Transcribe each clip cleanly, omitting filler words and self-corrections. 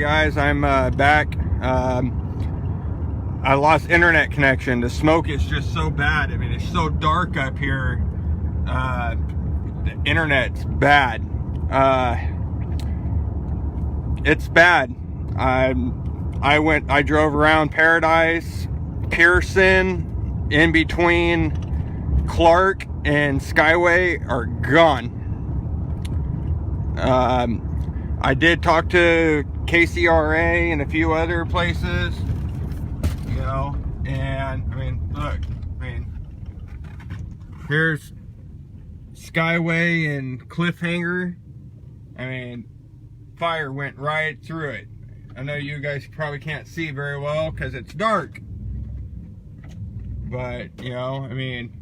guys, I'm back. I lost internet connection. The smoke is just so bad. I mean, it's so dark up here. The internet's bad. It's bad. I drove around Paradise, Pearson, in between Clark and Skyway are gone. I did talk to KCRA and a few other places, you know, and I mean, look, here's Skyway and Cliffhanger. I mean, fire went right through it. I know you guys probably can't see very well because it's dark, but you know, I mean,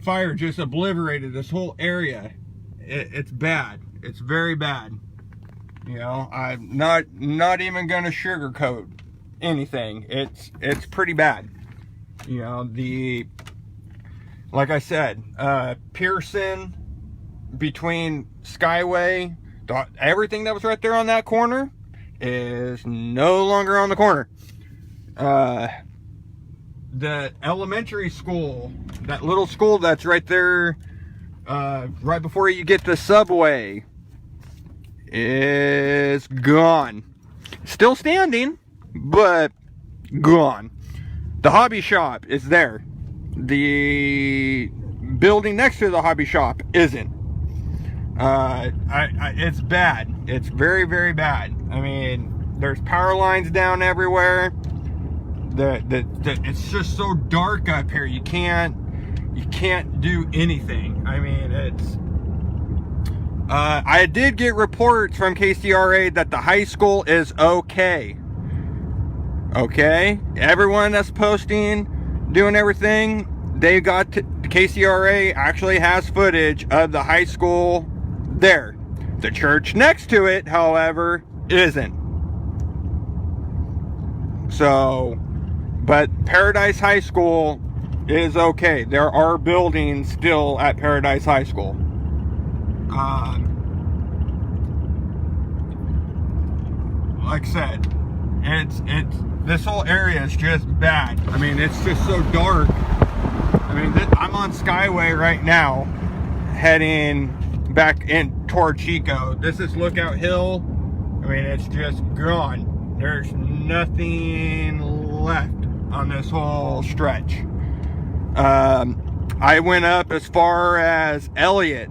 fire just obliterated this whole area. It's bad. It's very bad. You know, I'm not even gonna sugarcoat anything. It's pretty bad. You know, like I said, Pearson, between Skyway, everything that was right there on that corner is no longer on the corner. The elementary school, that little school that's right there, right before you get the subway, is gone. Still standing, but gone. The hobby shop is there. The building next to the hobby shop isn't. It's bad. It's very, very bad. I mean, there's power lines down everywhere. It's just so dark up here. You can't do anything. I mean, it's I did get reports from KCRA that the high school is okay. Everyone that's posting, doing everything, they got to, KCRA actually has footage of the high school there. The church next to it, however, isn't. So, but Paradise High School is okay. There are buildings still at Paradise High School. Like I said, it's this whole area is just bad. I mean, it's just so dark. I mean, I'm on Skyway right now, heading back in toward Chico. This is Lookout Hill. I mean, it's just gone. There's nothing left on this whole stretch. I went up as far as Elliott,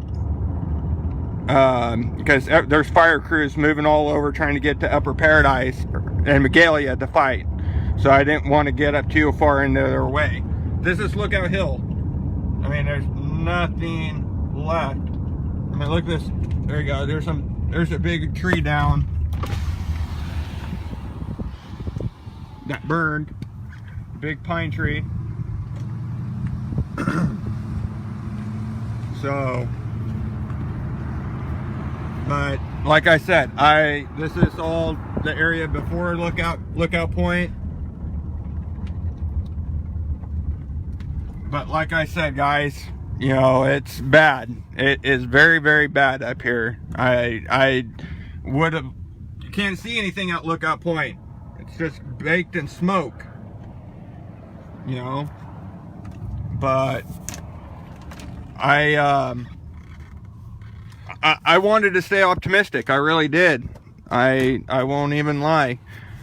because there's fire crews moving all over trying to get to Upper Paradise and Magalia to fight. So I didn't want to get up too far into their way. This is Lookout Hill. I mean, there's nothing left. I mean, look at this. There you go. There's a big tree down that burned. Big pine tree. So, but like I said, this is all the area before Lookout Point. But like I said, guys, you know, it's bad. It is very, very bad up here. I would have, you can't see anything at Lookout Point. It's just baked in smoke, you know. But I wanted to stay optimistic. I really did. I won't even lie.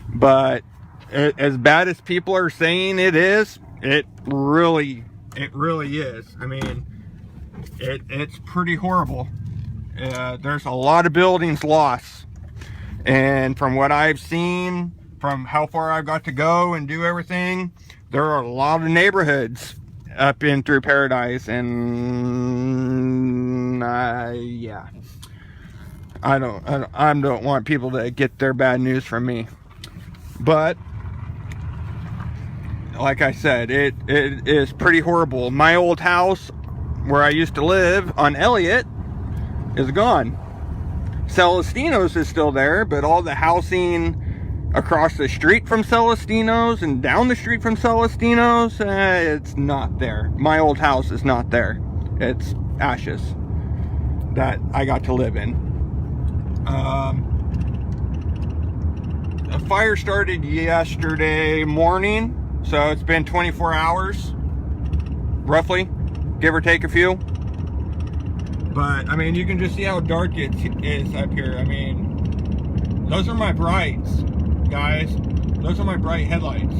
But as bad as people are saying it is, it really is. I mean, it's pretty horrible. There's a lot of buildings lost. And from what I've seen, from how far I've got to go and do everything, there are a lot of neighborhoods up in through Paradise, and yeah, I don't want people to get their bad news from me. But like I said, it is pretty horrible. My old house where I used to live on Elliott is gone. Celestino's is still there, but all the housing across the street from Celestino's and down the street from Celestino's, it's not there. My old house is not there. It's ashes that I got to live in. a fire started yesterday morning, so it's been 24 hours, roughly, give or take a few. But, I mean, you can just see how dark it is up here. I mean, those are my brights, guys. Those are my bright headlights.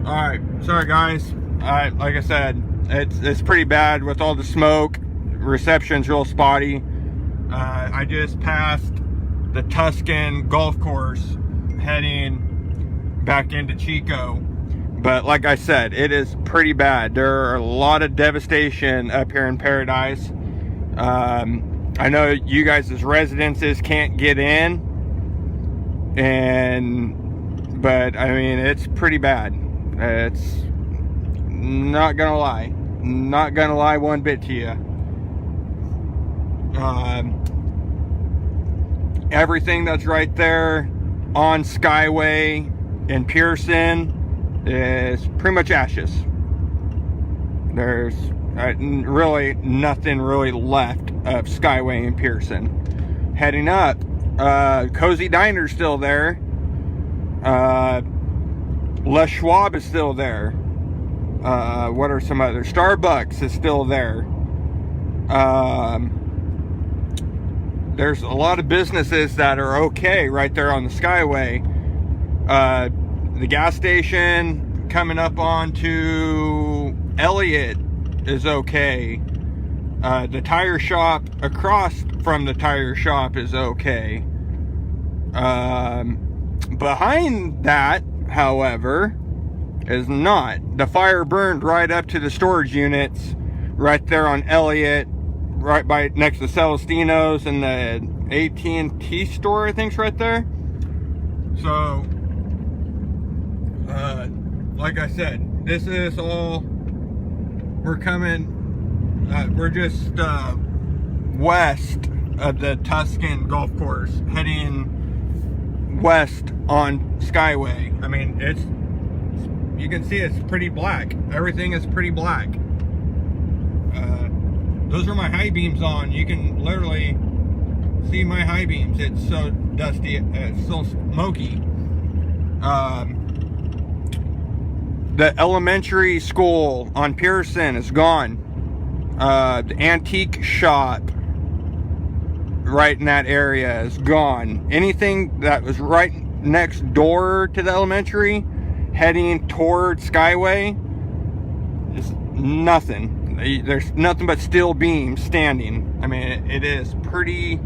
Alright, sorry guys. Like I said, it's pretty bad with all the smoke. Reception's real spotty. I just passed the Tuscan golf course heading back into Chico. But like I said, it is pretty bad. There are a lot of devastation up here in Paradise. I know you guys as residences can't get in, but I mean, it's pretty bad. It's not gonna lie one bit to you. Everything that's right there on Skyway in Pearson is pretty much ashes. There's really nothing really left of Skyway in Pearson. Heading up, Cozy Diner's still there. Les Schwab is still there. What are some other? Starbucks is still there. There's a lot of businesses that are okay right there on the Skyway. The gas station coming up onto Elliott is okay. The tire shop across from the tire shop is okay. Behind that, however, is not. The fire burned right up to the storage units right there on Elliott, right by next to Celestino's and the AT&T store, I think's right there. So like I said, this is all, we're just west of the Tuscan golf course, heading west on Skyway. I mean, you can see it's pretty black. Everything is pretty black. Those are my high beams on. You can literally see my high beams. It's so dusty, it's so smoky. The elementary school on Pearson is gone. The antique shop right in that area is gone. Anything that was right next door to the elementary heading toward Skyway is nothing. There's nothing but steel beams standing. I mean, it's pretty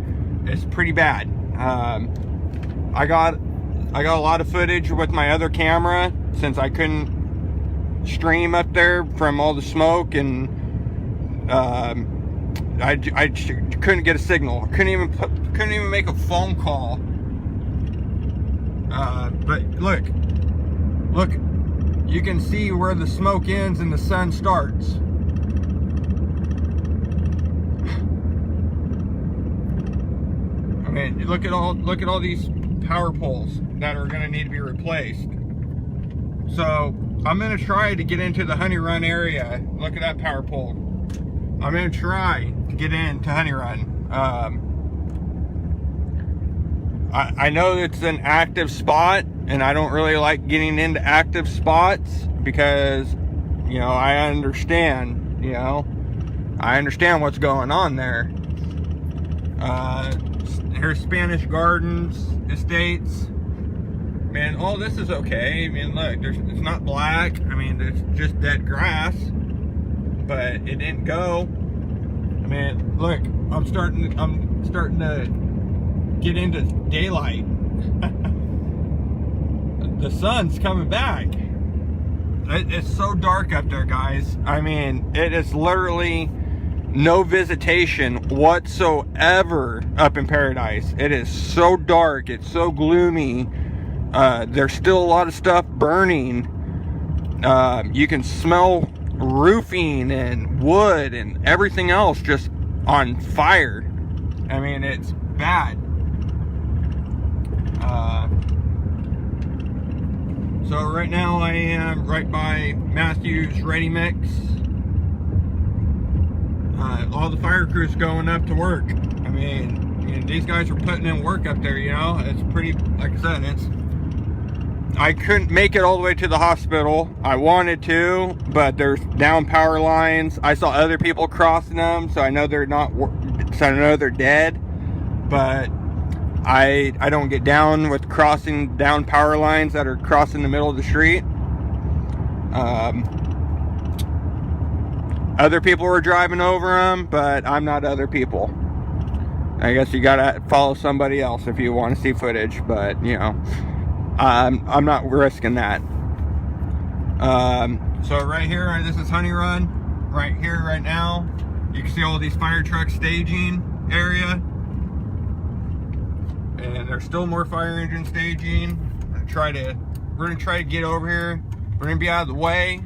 bad. I got a lot of footage with my other camera since I couldn't stream up there from all the smoke and I couldn't get a signal. Couldn't even make a phone call. But look, you can see where the smoke ends and the sun starts. I mean, look at all these power poles that are going to need to be replaced. So I'm going to try to get into the Honey Run area. Look at that power pole. I'm going to try to get into Honey Run. I know it's an active spot, and I don't really like getting into active spots because, you know, I understand what's going on there. Here's Spanish Gardens Estates. Man, all this is okay. I mean, look, it's not black. I mean, it's just dead grass, but it didn't go. I mean, look, I'm starting to get into daylight. The sun's coming back. It's so dark up there, guys. I mean, it is literally no visitation whatsoever up in Paradise. It is so dark. It's so gloomy. There's still a lot of stuff burning. You can smell roofing and wood and everything else just on fire. I mean, it's bad. So right now I am right by Matthews Ready Mix. All the fire crews going up to work. I mean, these guys are putting in work up there, you know. It's pretty, like I said, I couldn't make it all the way to the hospital. I wanted to, but there's down power lines. I saw other people crossing them, so I know they're dead. But I don't get down with crossing down power lines that are crossing the middle of the street. Other people were driving over them, but I'm not other people. I guess you gotta follow somebody else if you want to see footage, but you know, I'm not risking that. So right here, this is Honey Run. Right here, right now, you can see all these fire truck staging area. And there's still more fire engine staging. We're gonna try to get over here. We're gonna be out of the way.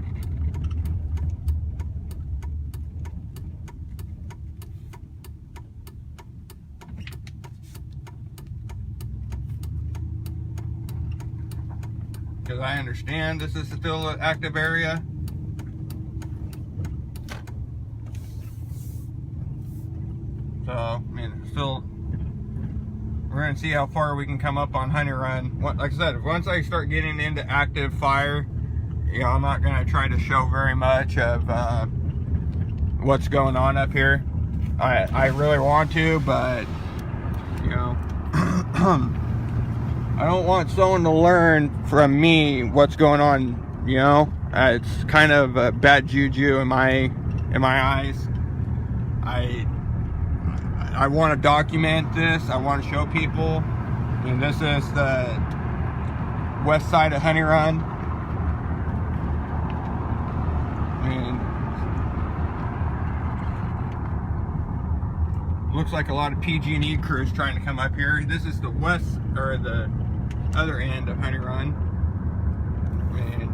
Because I understand this is still an active area. So, I mean, still, we're going to see how far we can come up on Honey Run. Like I said, once I start getting into active fire, you know, I'm not going to try to show very much of what's going on up here. I really want to, but, you know, I don't want someone to learn from me what's going on, you know. It's kind of a bad juju in my eyes. I want to document this. I want to show people. And this is the west side of Honey Run. And looks like a lot of PG&E crews trying to come up here. This is the west, or the other end of Honey Run. And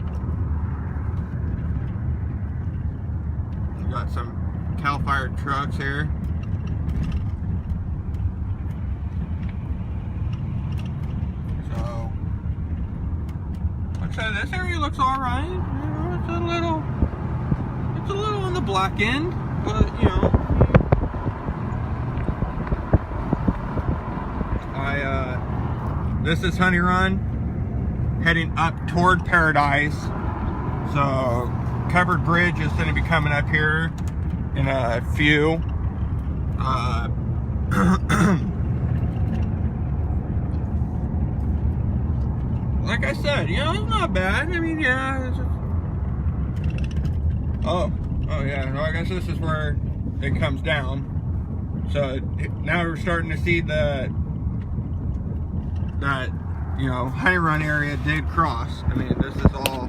we got some CAL FIRE trucks here. So, like I said, this area looks alright. You know, it's a little on the black end, but you know, this is Honey Run, heading up toward Paradise. So, Covered Bridge is going to be coming up here in a few. Like I said, you know, it's not bad. I mean, yeah. Oh yeah. Well, I guess this is where it comes down. So now we're starting to see that you know, Honey Run area did cross. I mean, this is all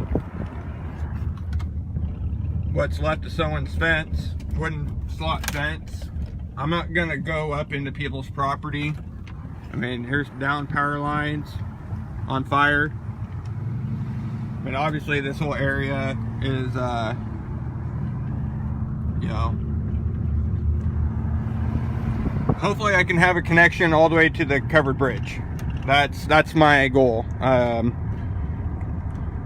what's left of someone's fence, wooden slot fence. I'm not gonna go up into people's property. I mean, here's down power lines on fire. I mean, obviously this whole area is, you know, hopefully I can have a connection all the way to the covered bridge. That's my goal.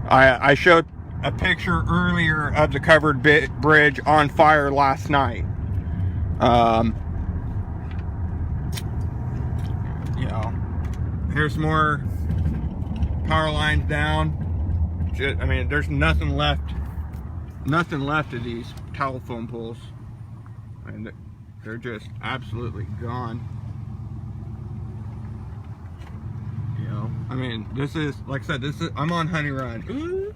I showed a picture earlier of the covered bridge on fire last night. You know, here's more power lines down. I mean, there's nothing left of these telephone poles, and they're just absolutely gone. You know, I mean, this is, like I said, I'm on Honey Run. Ooh.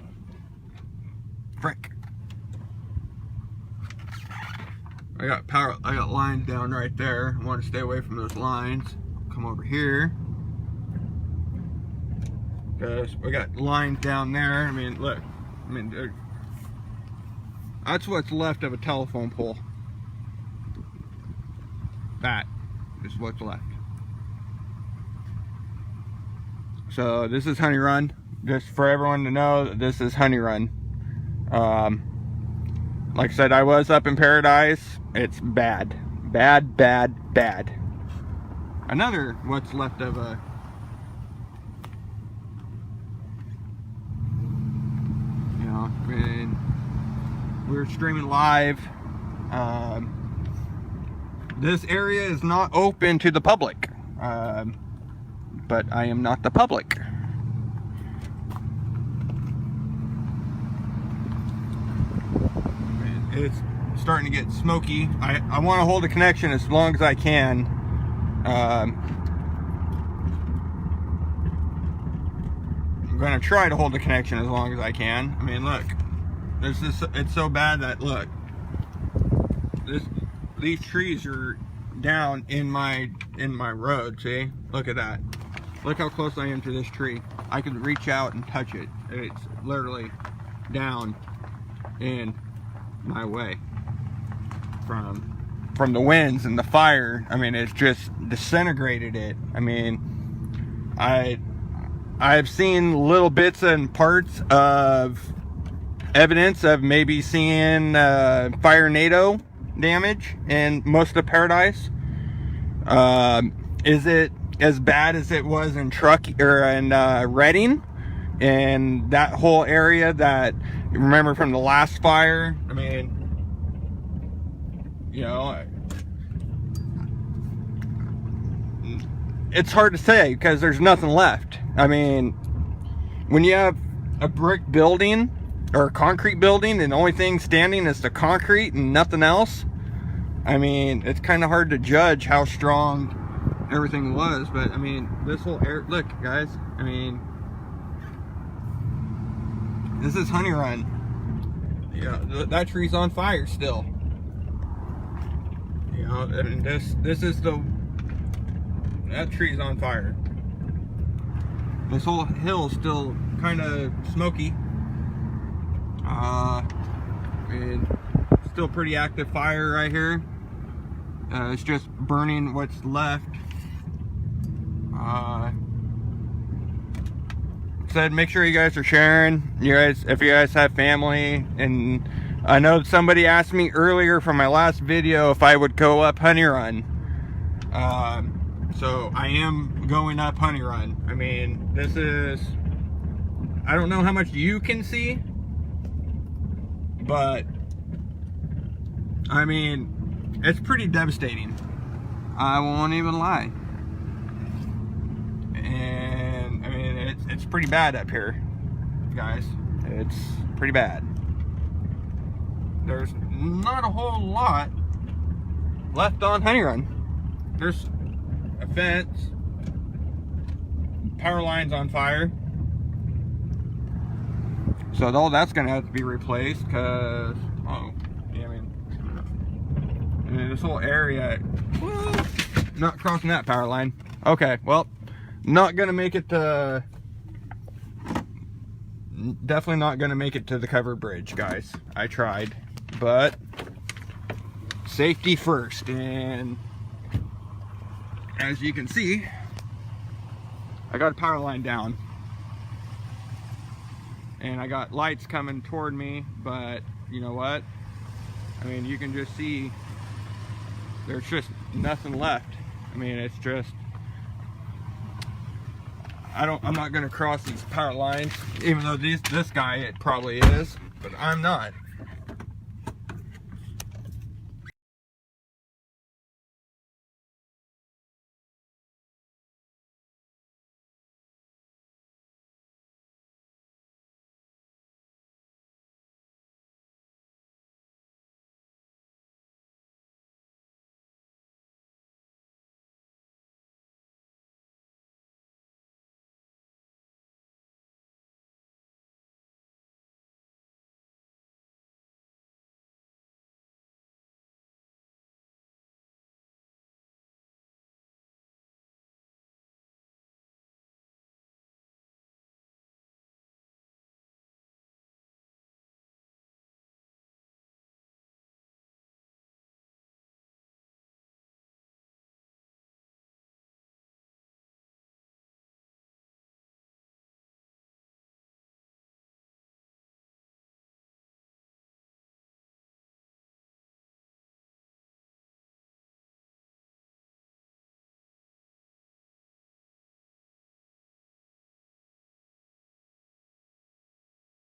Frick. I got lines down right there. I want to stay away from those lines. Come over here, because we got lines down there. I mean, look. I mean, that's what's left of a telephone pole. That is what's left. So this is Honey Run. Just for everyone to know, this is Honey Run. Like I said, I was up in Paradise. It's bad. Bad, bad, bad. Another what's left of a... You know, I mean, we're streaming live. This area is not open to the public. But I am not the public. It's starting to get smoky. I want to hold a connection as long as I can. I'm going to try to hold the connection as long as I can. I mean, look, it's so bad that, look, these trees are down in my road. See, look at that. Look how close I am to this tree. I could reach out and touch it. It's literally down in my way from the winds and the fire. I mean, it's just disintegrated it. I mean, I've seen little bits and parts of evidence of maybe seeing fire NATO damage in most of Paradise. Is it as bad as it was in Redding and that whole area that you remember from the last fire? I mean, you know, it's hard to say because there's nothing left. I mean, when you have a brick building or a concrete building and the only thing standing is the concrete and nothing else, I mean, it's kind of hard to judge how strong everything was. But I mean, this whole area, look guys, I mean, this is Honey Run. Yeah, that tree's on fire still. You know, I mean, this is that tree's on fire. This whole hill's still kind of smoky. And still pretty active fire right here. It's just burning what's left. Said make sure you guys are sharing. If you guys have family, and I know somebody asked me earlier from my last video if I would go up Honey Run. So I am going up Honey Run. I mean, this is, I don't know how much you can see, but I mean, it's pretty devastating. I won't even lie. And I mean, it's pretty bad up here, guys. It's pretty bad. There's not a whole lot left on Honey Run. There's a fence, power lines on fire. So all that's gonna have to be replaced because, oh, yeah, I mean, this whole area, woo, not crossing that power line. Okay, well, not gonna make it to, definitely not gonna make it to the covered bridge, guys. I tried, but safety first. And as you can see, I got a power line down. And I got lights coming toward me, but you know what? I mean, you can just see there's just nothing left. I mean, it's just, I'm not gonna cross these power lines, even though this guy, it probably is, but I'm not.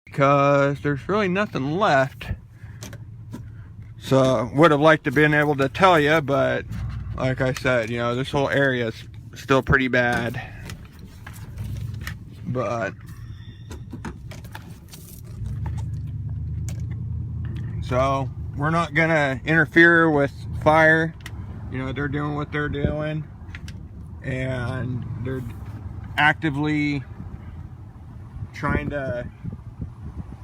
Because there's really nothing left. So would have liked to been able to tell you, but like I said, you know, this whole area is still pretty bad. But so we're not gonna interfere with fire. You know, they're doing what they're doing, and they're actively trying to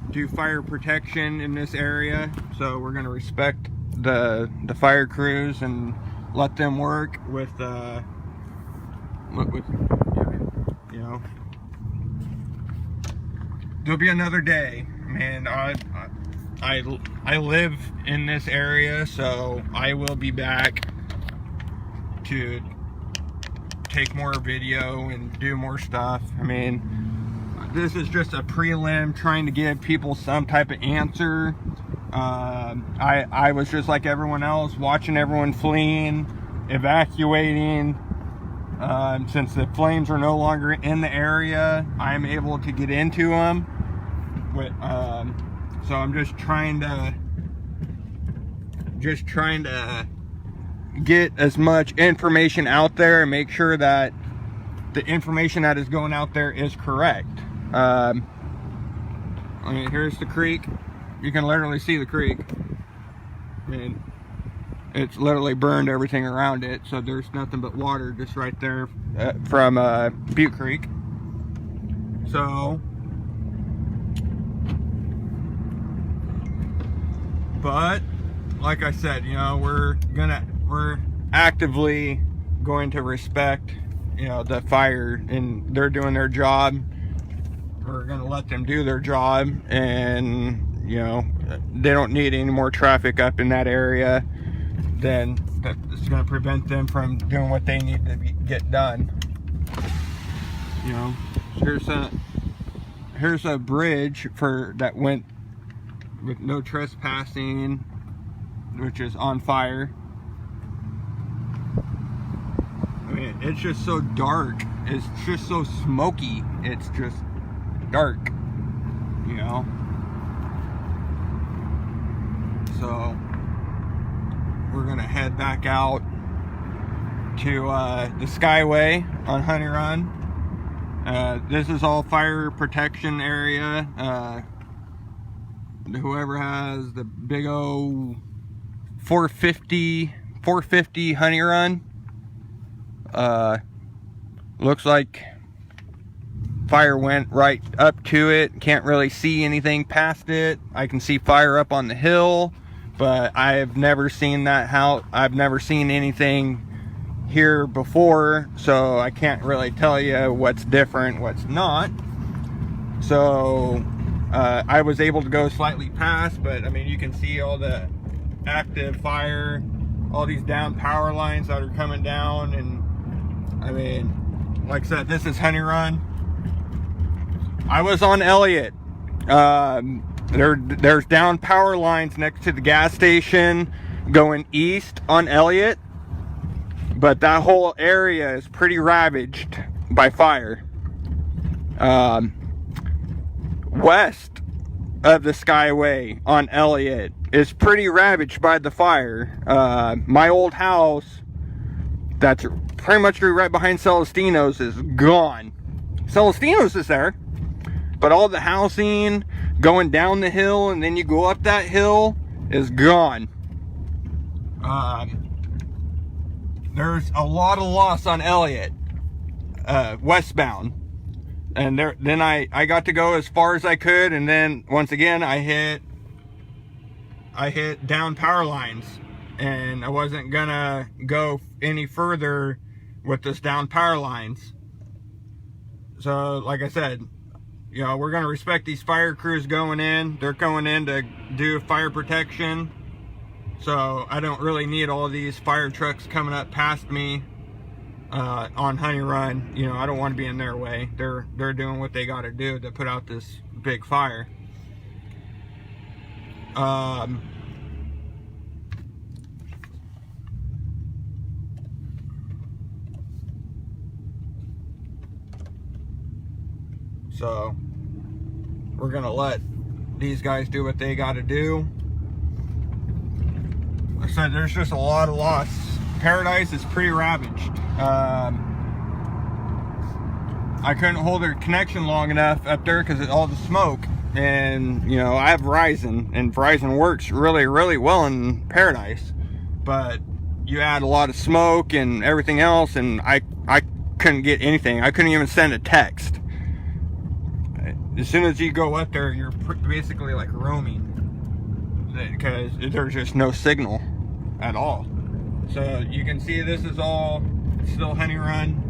do fire protection in this area, so we're going to respect the fire crews and let them work with you know, there'll be another day. Man, I live in this area, so I will be back to take more video and do more stuff. I mean, this is just a prelim trying to give people some type of answer. I was just like everyone else, watching everyone fleeing, evacuating. Since the flames are no longer in the area, I'm able to get into them. So I'm just trying to get as much information out there and make sure that the information that is going out there is correct. I mean, here's the creek. You can literally see the creek. I mean, it's literally burned everything around it, so there's nothing but water just right there from Butte Creek. So, but like I said, you know, we're actively going to respect, you know, the fire, and they're doing their job. We're going to let them do their job, and you know, they don't need any more traffic up in that area. Then that's going to prevent them from doing what they need to get done. You know, here's a bridge that went with no trespassing, which is on fire. I mean, it's just so dark. It's just so smoky. It's just dark, you know. So we're gonna head back out to the Skyway on Honey Run. This is all fire protection area. Whoever has the big old 450 Honey Run, looks like fire went right up to it. Can't really see anything past it. I can see fire up on the hill, but I've never seen that house. I've never seen anything here before, so I can't really tell you what's different, what's not. So I was able to go slightly past, but I mean, you can see all the active fire all these down power lines that are coming down. And I mean, like I said, this is Honey Run. I was on Elliott. There's down power lines next to the gas station going east on Elliott, but that whole area is pretty ravaged by fire. West of the Skyway on Elliott is pretty ravaged by the fire. My old house, that's pretty much right behind Celestino's, is gone. Celestino's is there, but all the housing going down the hill and then you go up that hill is gone. There's a lot of loss on Elliott, westbound. And then I got to go as far as I could, and then once again I hit down power lines, and I wasn't gonna go any further with this down power lines. So like I said, you know, we're gonna respect these fire crews going in. They're going in to do fire protection, so I don't really need all these fire trucks coming up past me on Honey Run. You know, I don't want to be in their way. They're doing what they got to do to put out this big fire. So we're gonna let these guys do what they got to do. Like I said, there's just a lot of loss. Paradise is pretty ravaged. I couldn't hold a connection long enough up there because of all the smoke. And, you know, I have Verizon, and Verizon works really, really well in Paradise. But you add a lot of smoke and everything else, and I couldn't get anything. I couldn't even send a text. As soon as you go up there, you're basically like roaming, because there's just no signal at all. So you can see this is all still Honey Run.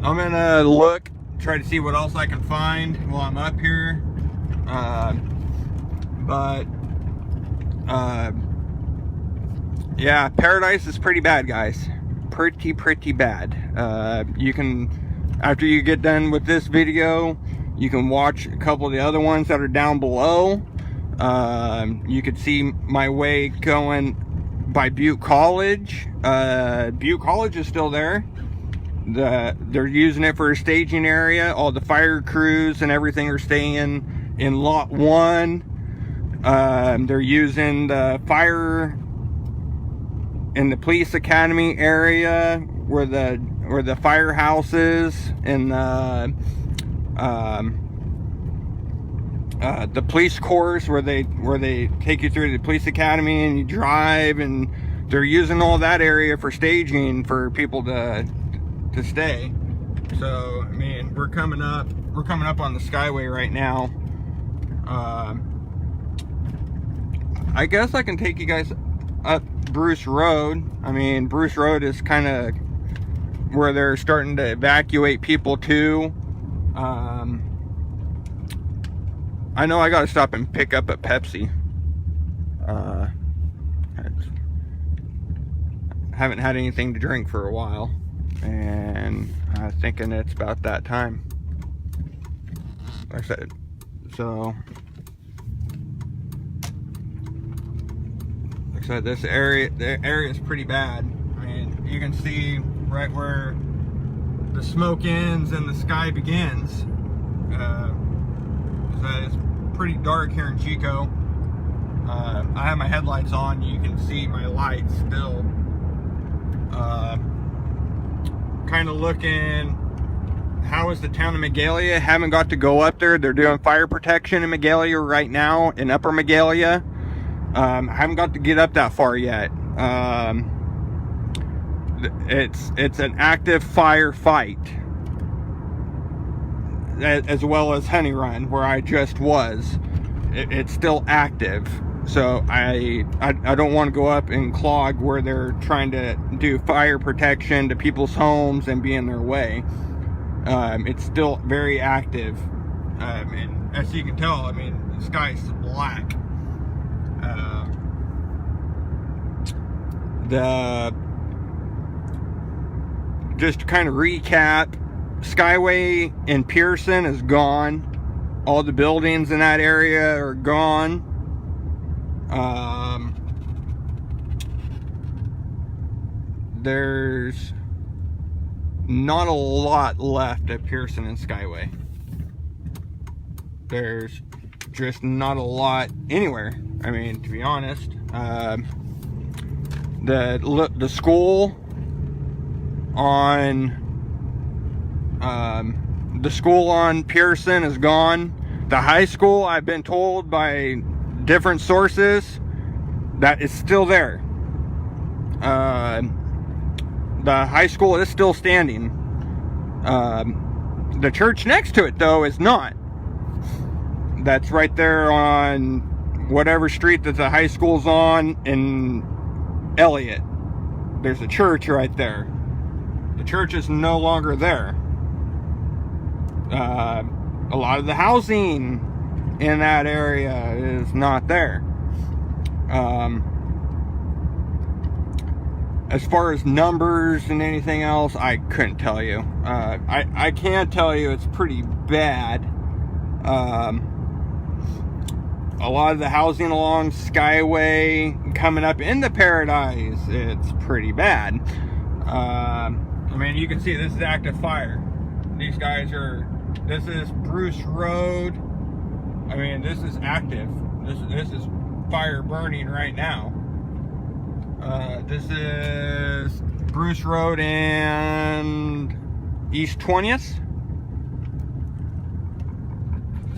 I'm gonna look, try to see what else I can find while I'm up here. Yeah, Paradise is pretty bad, guys. Pretty bad. You can, after you get done with this video, you can watch a couple of the other ones that are down below. You could see my way going by Butte College. Butte College is still there. They're using it for a staging area. All the fire crews and everything are staying in lot 1. They're using the fire in the police academy area where the firehouse is, and the police course where they take you through the police academy and you drive, and they're using all that area for staging for people to stay. So I mean, we're coming up on the Skyway right now. I guess I can take you guys up Bruce Road. I mean, Bruce Road is kind of where they're starting to evacuate people to. I know I gotta stop and pick up at Pepsi. Haven't had anything to drink for a while, and I'm thinking it's about that time. Like I said, so like I said, the area is pretty bad. I mean, you can see right where the smoke ends and the sky begins. It's pretty dark here in Chico. I have my headlights on. You can see my lights still. Kind of looking, how is the town of Magalia? Haven't got to go up there. They're doing fire protection in Magalia right now, in Upper Magalia. I haven't got to get up that far yet. It's an active firefight, as well as Honey Run, where I just was. It's still active. So I don't want to go up and clog where they're trying to do fire protection to people's homes and be in their way. It's still very active. And as you can tell, I mean, the sky is black. Just to kind of recap, Skyway in Pearson is gone. All the buildings in that area are gone. There's not a lot left at Pearson and Skyway. There's just not a lot anywhere. I mean, to be honest, the school on Pearson is gone. The high school, I've been told by different sources, that is still there. The high school is still standing. The church next to it, though, is not. That's right there on whatever street that the high school's on in Elliott. There's a church right there. The church is no longer there. A lot of the housing in that area is not there. As far as numbers and anything else, I couldn't tell you. I can tell you it's pretty bad. A lot of the housing along Skyway coming up into Paradise, it's pretty bad. I mean, you can see this is active fire. These guys are, this is Bruce Road. I mean, this is active. This is fire burning right now. This is Bruce Road and East 20th.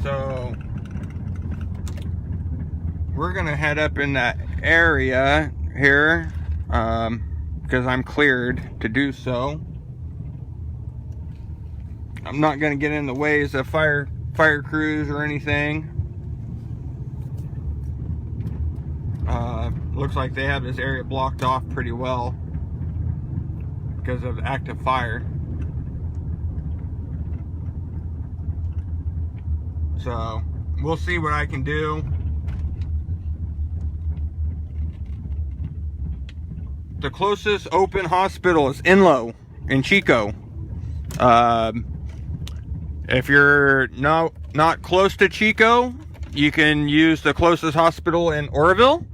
So we're gonna head up in that area here, because I'm cleared to do so. I'm not gonna get in the ways of fire crews or anything. Looks like they have this area blocked off pretty well because of active fire. So we'll see what I can do. The closest open hospital is Enloe in Chico. If you're not close to Chico, you can use the closest hospital in Oroville.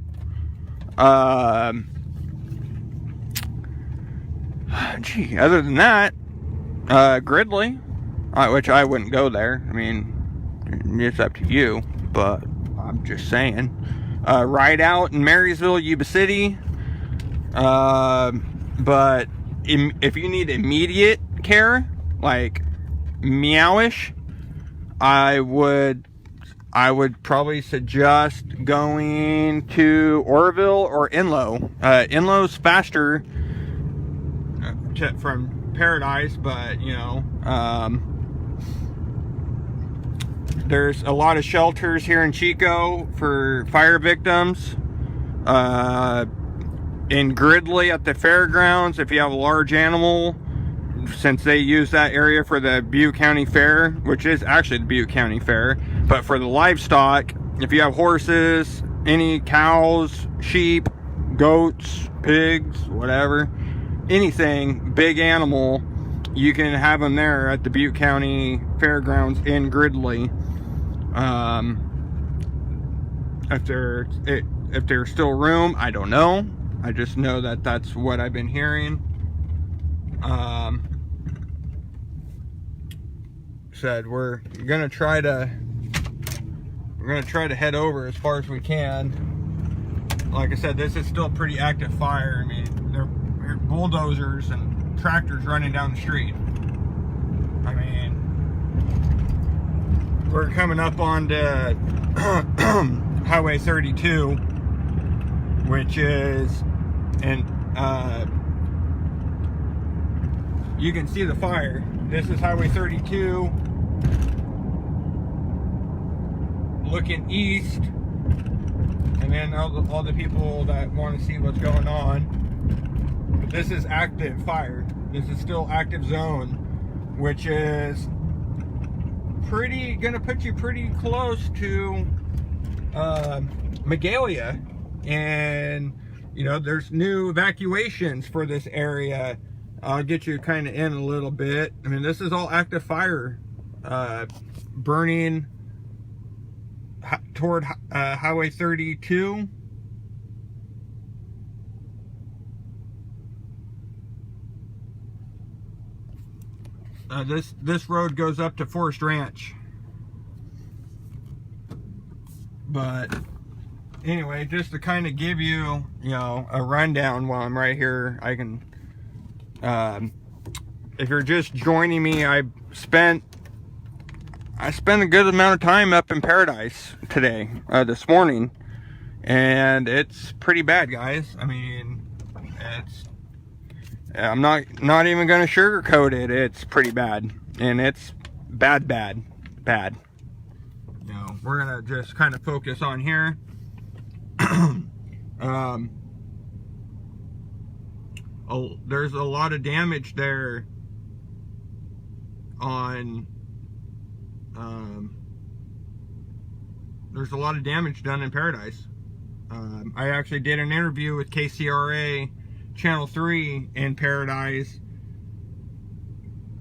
Gee, other than that, Gridley, which I wouldn't go there. I mean, it's up to you, but I'm just saying. Ride Out in Marysville, Yuba City. But if you need immediate care, like meowish, I would probably suggest going to Oroville or Enloe. Enloe's faster from Paradise, but you know, there's a lot of shelters here in Chico for fire victims. In Gridley at the fairgrounds, if you have a large animal, since they use that area for the Butte County Fair, which is actually the Butte County Fair, but for the livestock, if you have horses, any cows, sheep, goats, pigs, whatever, anything, big animal, you can have them there at the Butte County Fairgrounds in Gridley. If there's still room, I don't know. I just know that that's what I've been hearing. Said we're gonna try to head over as far as we can. Like I said, this is still pretty active fire. I mean, there are bulldozers and tractors running down the street. I mean, we're coming up on Highway 32, which is, and you can see the fire. This is Highway 32 looking east, and then all the people that want to see what's going on. But this is active fire. This is still active zone, which is gonna put you pretty close to Magalia, and you know, there's new evacuations for this area. I'll get you kind of in a little bit. I mean, this is all active fire burning toward Highway 32. This road goes up to Forest Ranch. But anyway, just to kind of give you, you know, a rundown while I'm right here, I can, if you're just joining me, I spent a good amount of time up in Paradise today, this morning, and it's pretty bad, guys. I mean, I'm not even going to sugarcoat it. It's pretty bad, and it's bad. You know, we're gonna just kind of focus on here. There's a lot of damage there on. There's a lot of damage done in Paradise. I actually did an interview with KCRA Channel 3 in Paradise,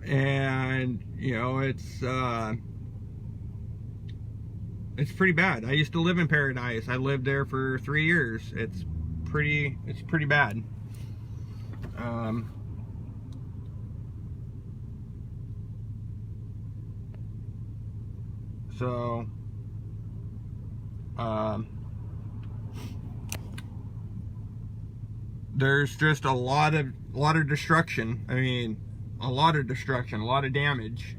and you know, it's pretty bad. I used to live in Paradise. I lived there for 3 years. It's pretty bad. There's just a lot of destruction. I mean, a lot of destruction, a lot of damage.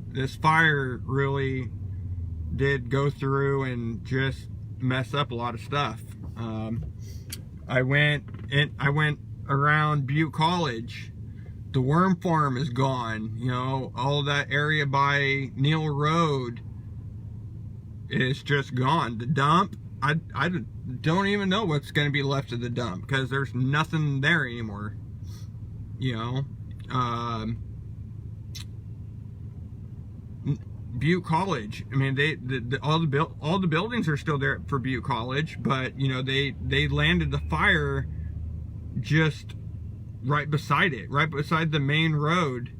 This fire really did go through and just mess up a lot of stuff. I went around Butte College. The worm farm is gone. You know, all that area by Neal Road is just gone. The dump, I don't even know what's going to be left of the dump, because there's nothing there anymore. You know, Butte College. I mean, all the buildings are still there for Butte College, but you know, they landed the fire just right beside it, right beside the main road,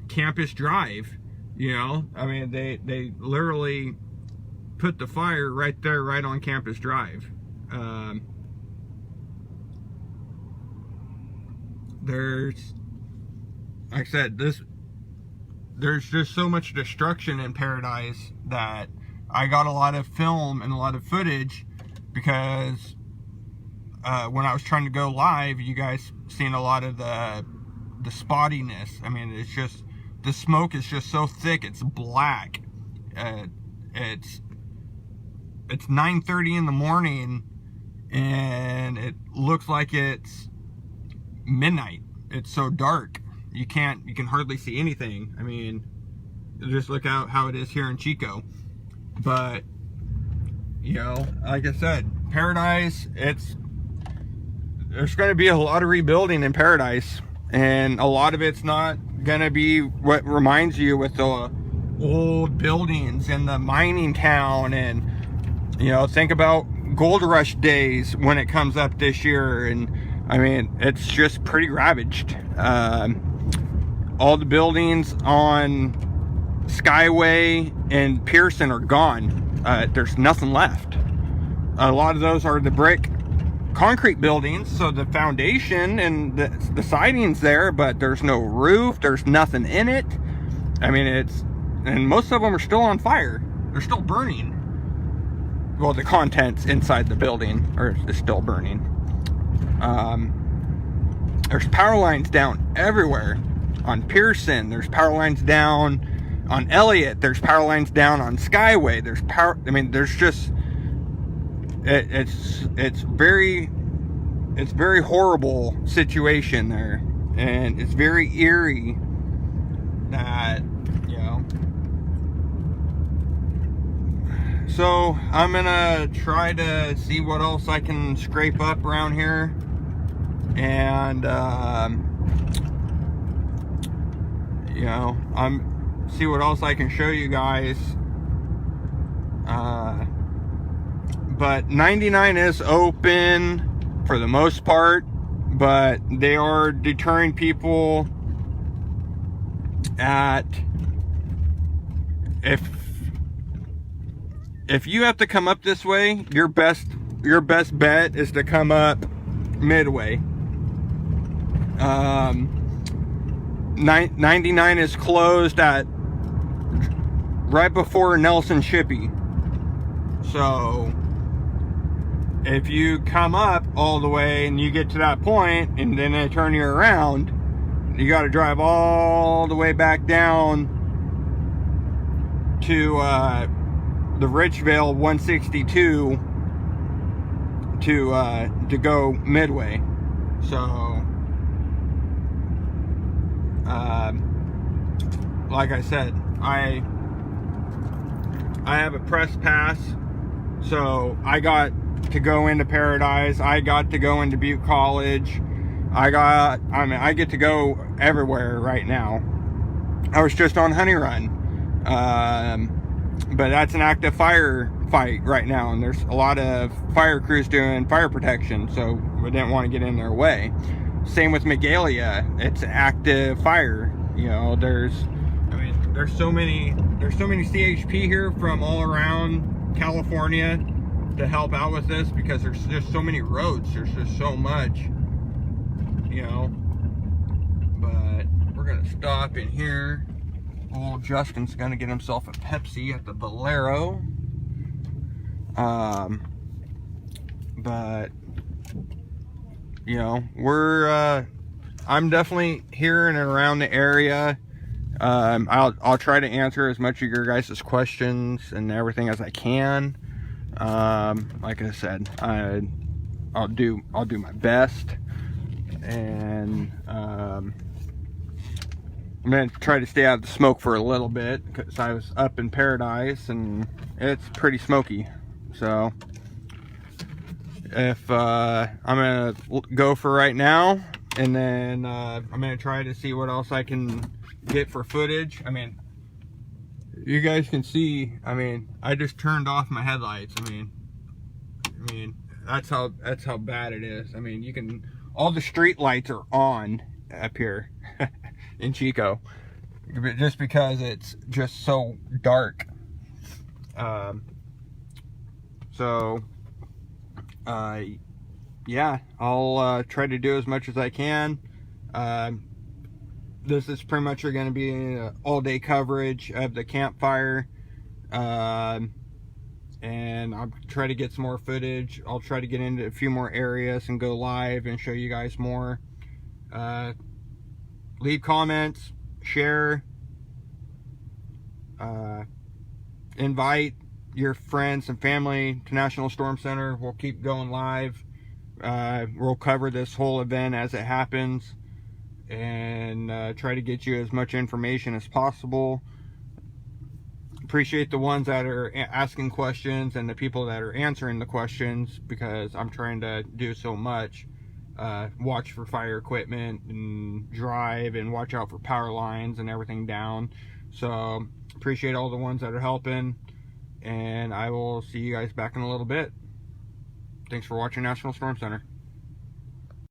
Campus Drive. You know, I mean, they literally put the fire right there, right on Campus Drive. There's, like I said, there's just so much destruction in Paradise that I got a lot of film and a lot of footage, because when I was trying to go live, you guys seen a lot of the spottiness. I mean, it's just, the smoke is just so thick, it's black. It's 9:30 in the morning, and it looks like it's midnight. It's so dark. You can hardly see anything. I mean, just look out how it is here in Chico. But, you know, like I said, Paradise, there's going to be a lot of rebuilding in Paradise, and a lot of it's not going to be what reminds you with the old buildings and the mining town. And, you know, think about Gold Rush days when it comes up this year, and I mean, it's just pretty ravaged. All the buildings on Skyway and Pearson are gone. There's nothing left. A lot of those are the brick concrete buildings, so the foundation and the siding's there, but there's no roof, there's nothing in it. I mean, and most of them are still on fire. They're still burning. Well, the contents inside the building is still burning. There's power lines down everywhere. On Pearson, there's power lines down on Elliott, there's power lines down on Skyway, there's power, I mean, there's just, it's very horrible situation there, and it's very eerie that, you know. So I'm gonna try to see what else I can scrape up around here, and you know, see what else I can show you guys But 99 is open for the most part, but they are deterring people at, if you have to come up this way, your best bet is to come up Midway. 99 is closed at right before Nelson Shippey. So if you come up all the way and you get to that point and then they turn you around, you got to drive all the way back down to the Richvale 162 to go Midway. So like I said, I have a press pass, so I got to go into Paradise. I got to go into Butte College. I get to go everywhere right now. I was just on Honey Run, but that's an active firefight right now, and there's a lot of fire crews doing fire protection, so we didn't want to get in their way. Same with Magalia, it's active fire. You know, there's so many CHP here from all around California to help out with this, because there's just so many roads, there's just so much, you know. But we're gonna stop in here. Old Justin's gonna get himself a Pepsi at the Bolero. But you know, I'm definitely here and around the area. I'll try to answer as much of your guys' questions and everything as I can. Like I said, I'll do my best, and I'm gonna try to stay out of the smoke for a little bit, because I was up in Paradise and it's pretty smoky. So if I'm gonna go for right now, and then I'm gonna try to see what else I can get for footage. I mean, you guys can see, I mean, I just turned off my headlights. I mean that's how bad it is. I mean, all the street lights are on up here in Chico, just because it's just so dark. Yeah, I'll try to do as much as I can. This is pretty much going to be all-day coverage of the campfire, and I'll try to get some more footage. I'll try to get into a few more areas and go live and show you guys more. Leave comments, share, invite your friends and family to National Storm Center. We'll keep going live. We'll cover this whole event as it happens, and try to get you as much information as possible. Appreciate the ones that are asking questions and the people that are answering the questions, because I'm trying to do so much. Watch for fire equipment and drive, and watch out for power lines and everything down. So appreciate all the ones that are helping, and I will see you guys back in a little bit. Thanks for watching National Storm Center.